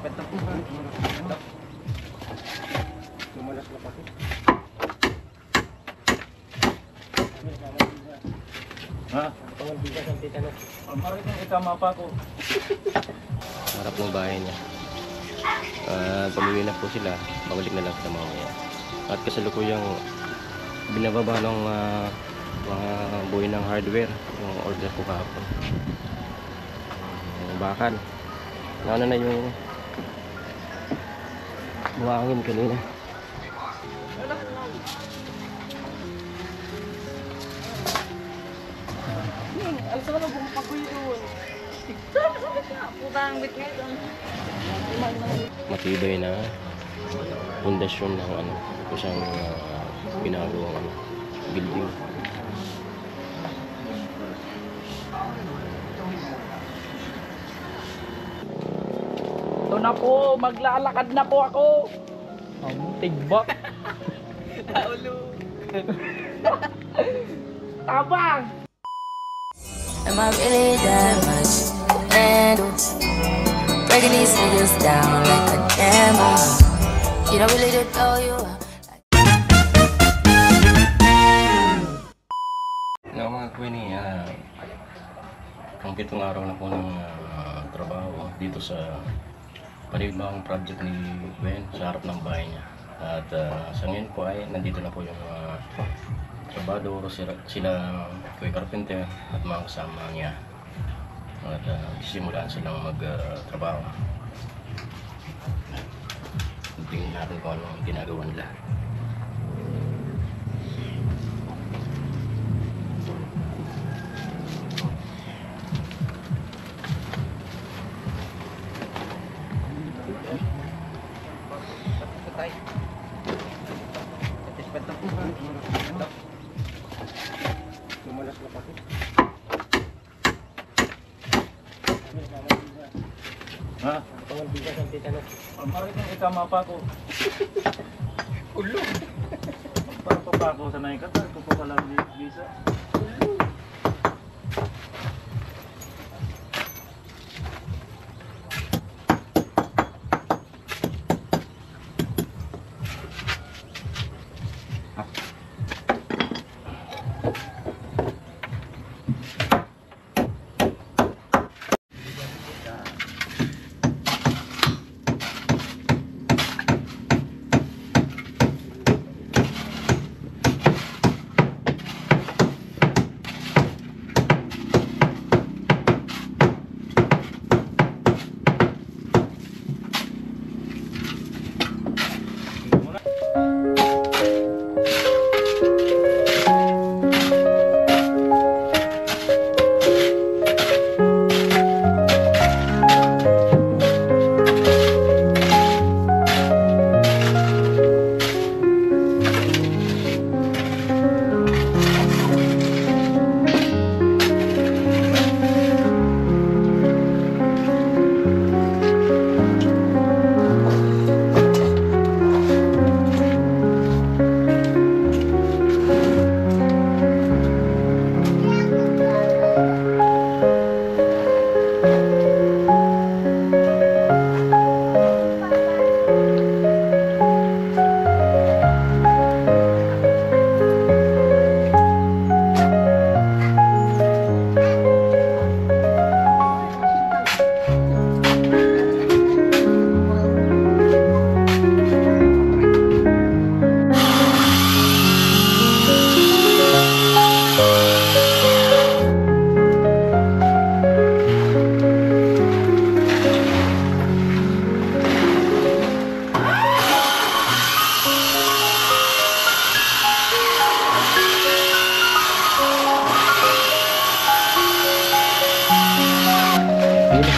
Ha? Maraming itama pa ako. Harap ng bahay niya. Pamili na po sila. Babalik na lang sa mamaya. At kasalukuyang binababa ng mga buhay ng hardware yung order ko kahapon. Bakal. Nauna na yung buhangin kanina. Alas ka na bumpak ko yun. Putang bit ngayon. Matibay na pundasyon ng isang ginagawang building. Ito na po, maglalakad na po ako. Tigbak. Taulo. Tabang. Am I really that much to handle? Breaking these niggas down like a camel. You don't really know you. Mga Queenie, ang 7 araw na po ng trabaho dito sa panibagong project ni Gwen sa harap ng bahay niya. At sa ngayon po ay nandito na po yung trabador, sila Kuya Carpenter at mga kasama niya. At simulan silang magtrabaho. Tingnan natin kung ano ginagawa nila. Ha? Maraming itama pa ako. Ulo. Para pa ako sanay ka. Ito pa pala visa.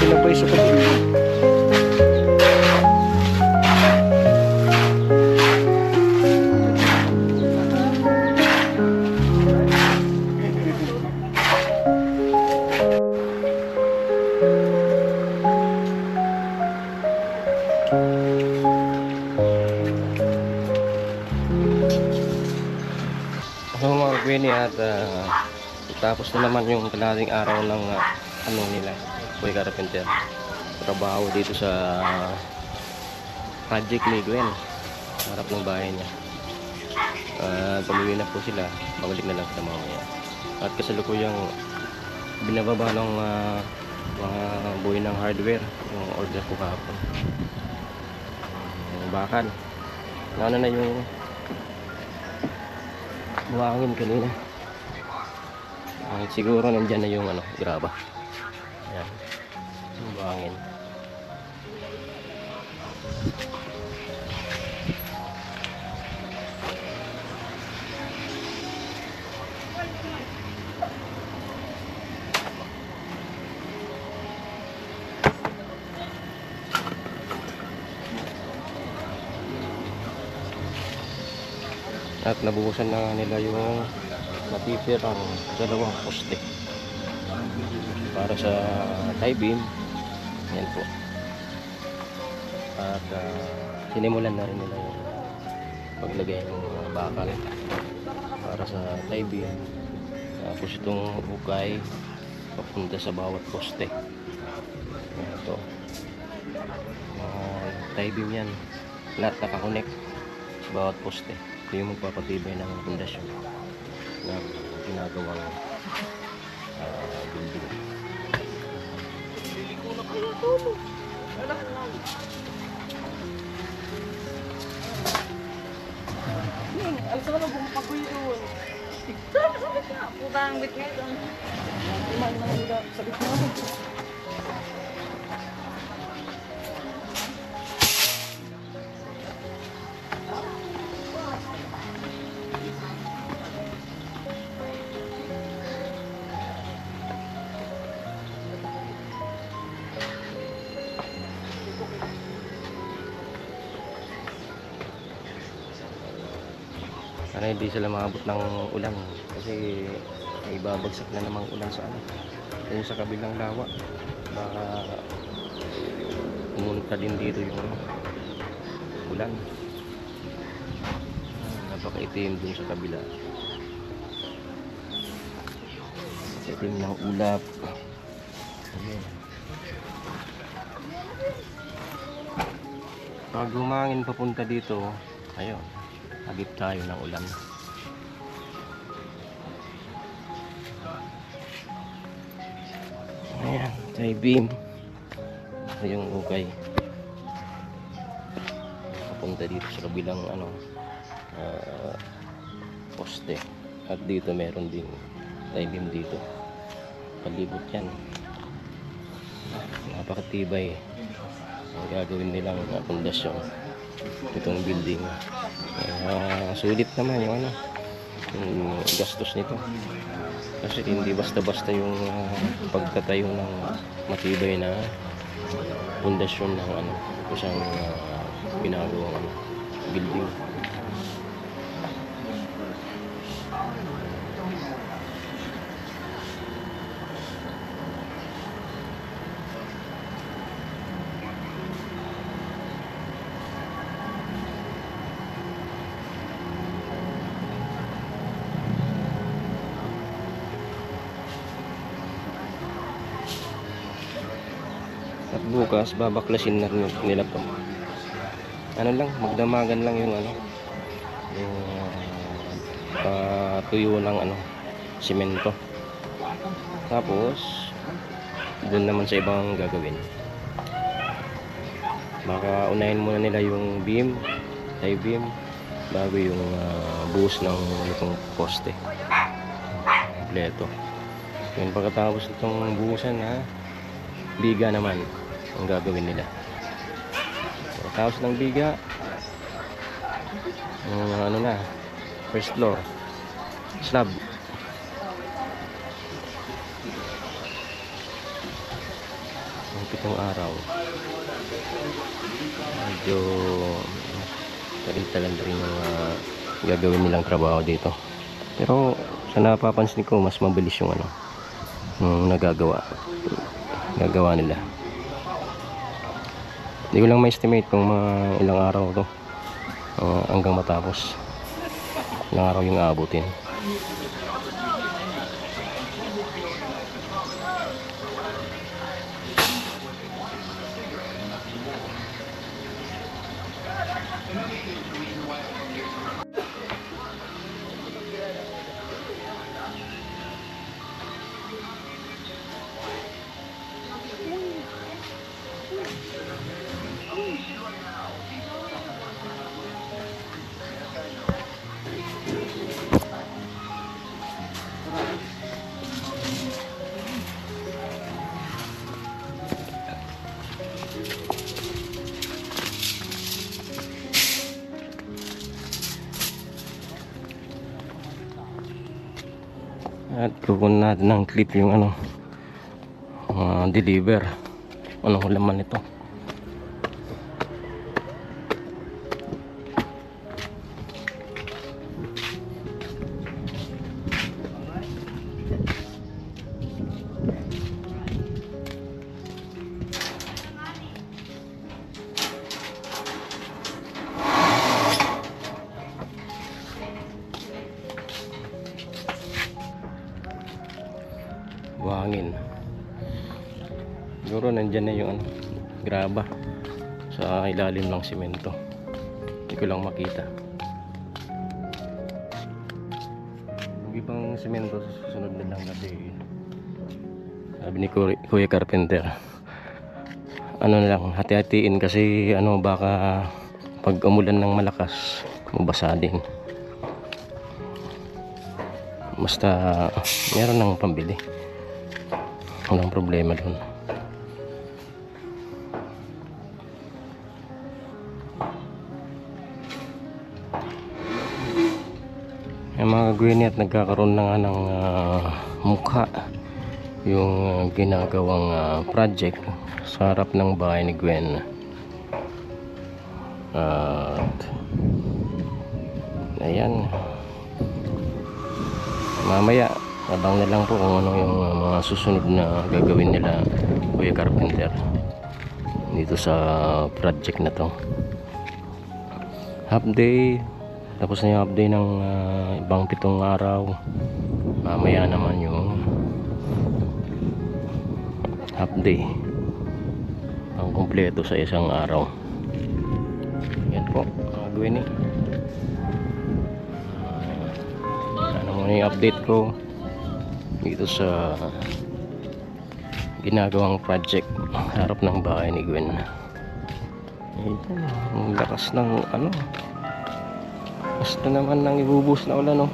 Sila po isa pa. Mga Queenie, at tapos na naman yung kalahating araw ng ano nila, Kuya Carpenter. trabaho dito sa project ni Gwen, harap ng bahay niya. Pumuwi na po sila, babalik na lang sila mamaya. At kasalukuyang binababa ng mga buhay ng hardware yung order ko kahapon. Yung bakal ano na yung buhangin kanina. Siguro nandyan na yung graba. Ayan, yung buhangin. At nabuhusan na nila yung natitirang dalawang poste para sa tie beam. Yan po. At sinimulan na rin nila yung paglagay ng bakal para sa tie beam. Tapos itong ukay papunta sa bawat poste. Ito tie beam yan, lahat nakakonect sa bawat poste. Ito yung magpapatibay ng pundasyon na ginagawang building. Alas na lang bumpa ko yun. Sabit nga. Putang bit nga ito. Iman na nga sabit nga. Sana hindi sila maabot ng ulan kasi may babagsak na namang ulan sa yung sa kabilang lawa. Baka pumunta din dito yung ulan. Napakaitim dun sa kabila. Itim ng ulap. Pag humangin papunta dito, ayun, agip tayo ng ulan. Ayan, tie beam. Ito yung ukay papunta dito sa kabilang poste. At dito meron din tie beam dito. Palibot yan. Napakatibay ang gagawin nilang pundasyon itong building. Sulit naman yung yung gastos nito kasi hindi basta-basta yung pagtatayo ng matibay na pundasyon ng isang ginagawang building. At bukas babaklasin na nila to. Magdamagan lang yung yung patuyo ng simento. Tapos doon naman sa ibang gagawin. Baka unahin muna nila yung beam, tie beam, bago yung buhos ng itong poste. Kompleto. Yung pagkatapos itong buhusan biga naman ang gagawin nila. Tapos ng biga first floor slab. Ang 7 araw medyo tagal-tagal rin yung gagawin nilang trabaho dito, pero sa napapansin ko mas mabilis yung nagagawa nila. Hindi ko lang ma-estimate kung mga ilang araw to hanggang matapos. Ilang araw yung aabutin. At kukunin natin ng clip yung ano, deliver. Anong laman ito? Buhangin. Siguro nandyan na yung ano, graba sa ilalim ng simento. Hindi ko lang makita. Yung ibang simento susunod na lang kasi sabi ni Kuya Carpenter, ano na lang, hati-hatiin kasi ano, baka pag umulan ng malakas mabasa din. Basta meron ng pambili, walang problema doon. Yung mga Gwenny at nagkakaroon na nga ng mukha yung ginagawang project sa harap ng bahay ni Gwen. At ayan, mamaya abang na lang po kung ano yung mga susunod na gagawin nila Kuya Carpenter dito sa project na to. Half day, tapos na yung half day ng ibang 7 araw. Mamaya naman yung half day ang kumpleto sa isang araw. Yan po mga Gwenny. Ano muna yung update ko dito sa ginagawang project harap ng bahay ni Gwen. Ang lakas ng ano, basta naman nang ibubus na ulan, no?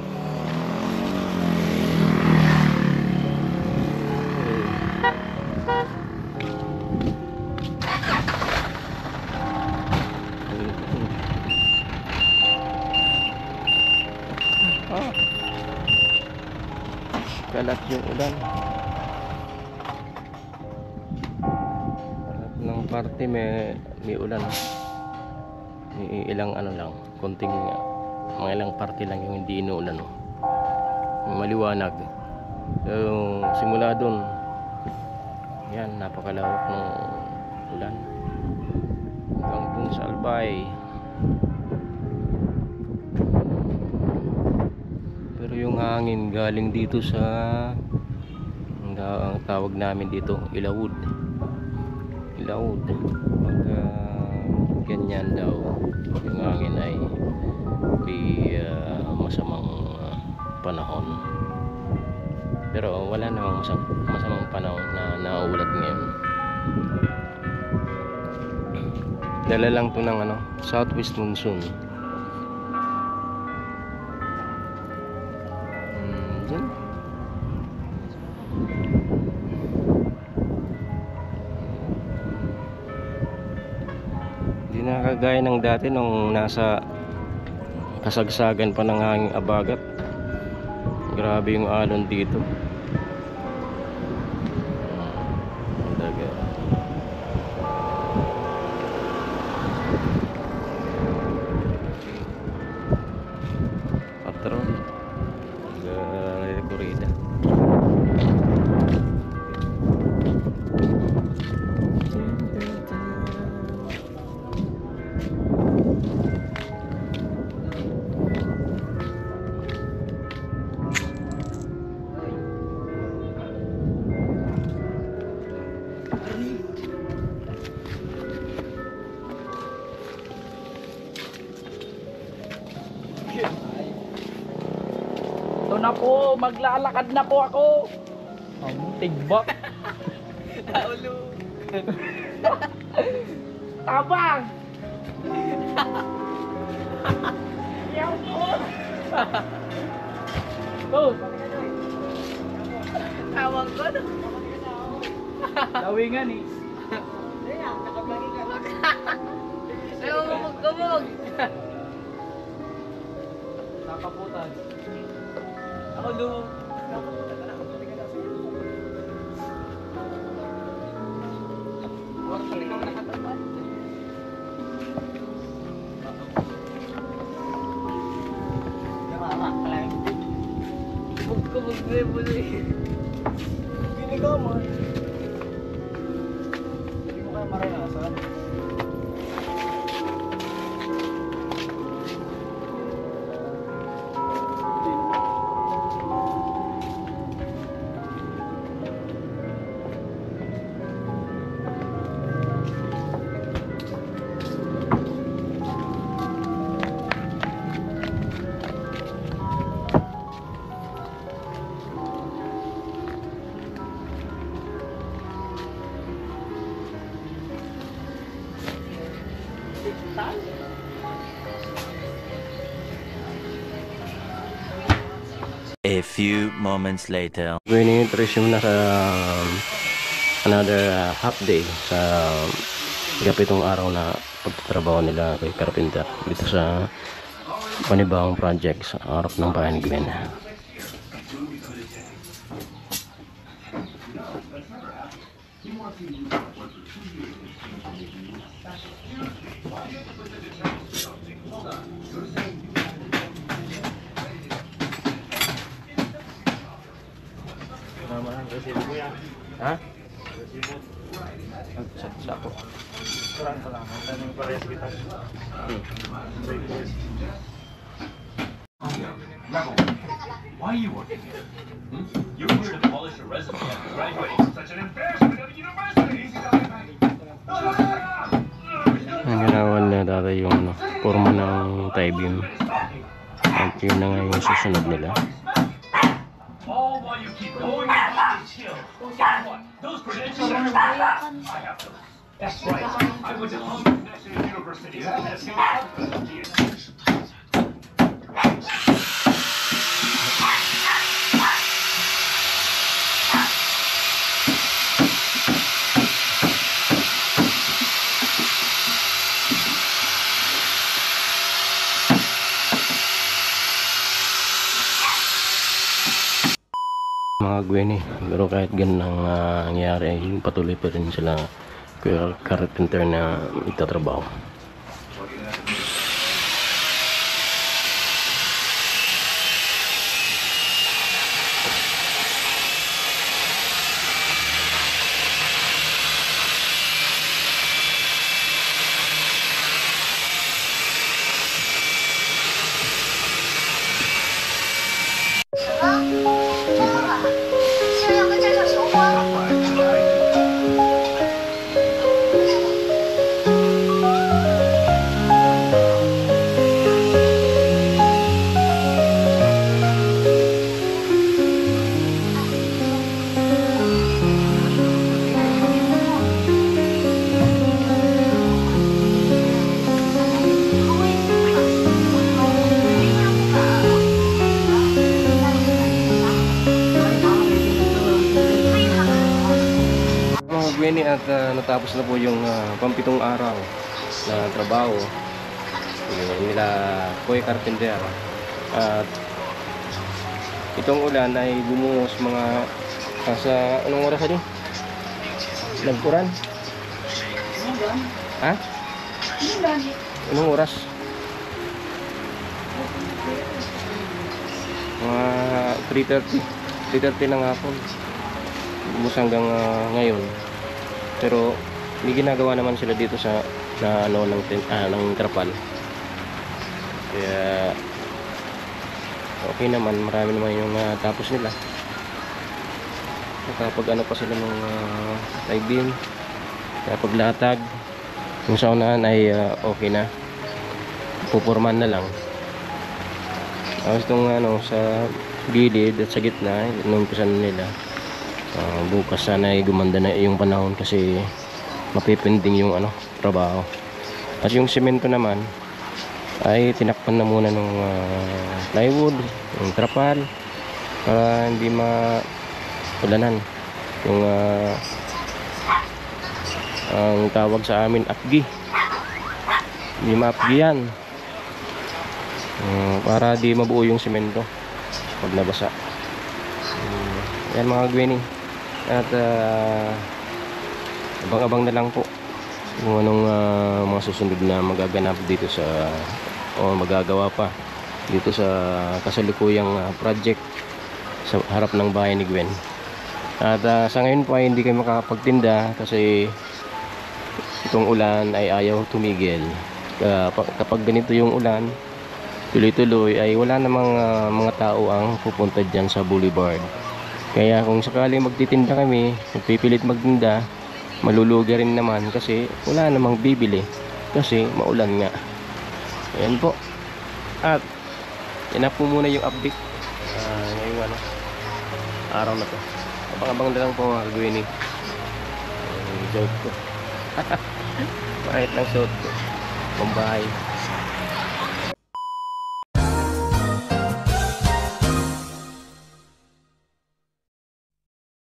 Kalat yung ulan. Kalat ng parte may ulan. May ilang ano lang, konting mga ilang parte lang yung hindi inuulan, no? Maliwanag. So, simula dun, yan, napakalawak ng ulan hanggang dun sa Albay. Pero yung hangin galing dito sa ang tawag namin dito Ilawod. Pag ganyan daw yung hangin ay masamang panahon. Pero wala namang masamang panahon na nauulat ngayon. Dala lang to ng ano, southwest monsoon. Diyan. Hindi na kagaya ng dati nung nasa kasagsagan pa ng hanging abagat. Grabe yung alon dito. Daga. Patron. Corrida. na po, maglalakad na po ako. Ang tigbak. Tabang! Yaw po! Oh! Tawag ko. Lawingan eh. Ay, umugumog. Nakaputan. Ako lumo. Umugumog na yung buloy. Hindi ka man. Hindi mo kaya maranasan. A few moments later. Ini-interest na sa another half day sa ikapitong araw na pagtatrabaho nila kay Carpenter dito sa panibagong project sa harap ng bayan ni Gwen. Naman ang resibo ko yan. Ha? Resibo. Sa ako. Kurang ka lang. Tanong parehas kita. Why are you working here? You're here to polish a resume after graduating from such an embarrassment of a university. Ang ginawan na dati yung forma ng tie beam. At yun na nga yung susunod nila. All while you keep going on this hill. Guess what? Those credentials are I have them. That's right. I went to Harvard National University. That's mga Gwen eh. Pero kahit ganun ang nangyari, patuloy pa rin sila kaya Carpenter na itatrabaho. At natapos na po yung pampitong araw na trabaho nila Koy Carpenter. At itong ulan ay bumuhos mga sa anong oras din? Nagkuran? Ha? Anong oras? Mga 3:30 ng hapon. Bumuhos hanggang ngayon. Pero may ginagawa naman sila dito sa ano ng trapal. Kaya okay naman, marami naman yung tapos nila. Kapag ano pa sila ng tie beam, kapag latag, yung sa unahan ay okay na. Pupurman na lang. Tapos itong ano sa gilid at sa gitna, inumpisan nila. Bukas sana ay gumanda na yung panahon kasi mapipending yung trabaho. At yung semento naman ay tinakpan na muna ng plywood, yung trapal, para hindi maulanan. Yung ang tawag sa amin apgi, hindi maapgi yan, para di mabuo yung semento pag nabasa. Yan mga gwining. At abang-abang na lang po kung anong mga susunod na magaganap dito sa magagawa pa dito sa kasalukuyang project sa harap ng bahay ni Gwen. At sa ngayon po ay hindi kayo makakapagtinda kasi itong ulan ay ayaw tumigil. Kapag ganito yung ulan tuloy-tuloy ay wala namang mga tao ang pupunta dyan sa boulevard. Kaya kung sakaling magtitinda kami, magpipilit magtinda, malulugi rin naman kasi wala namang bibili kasi maulan nga. Ayan po. At yan na po muna yung update ngayong araw na to. Abang-abang na lang po mga kagwining. Suot ko. Kahit lang suot ko. Pambahay.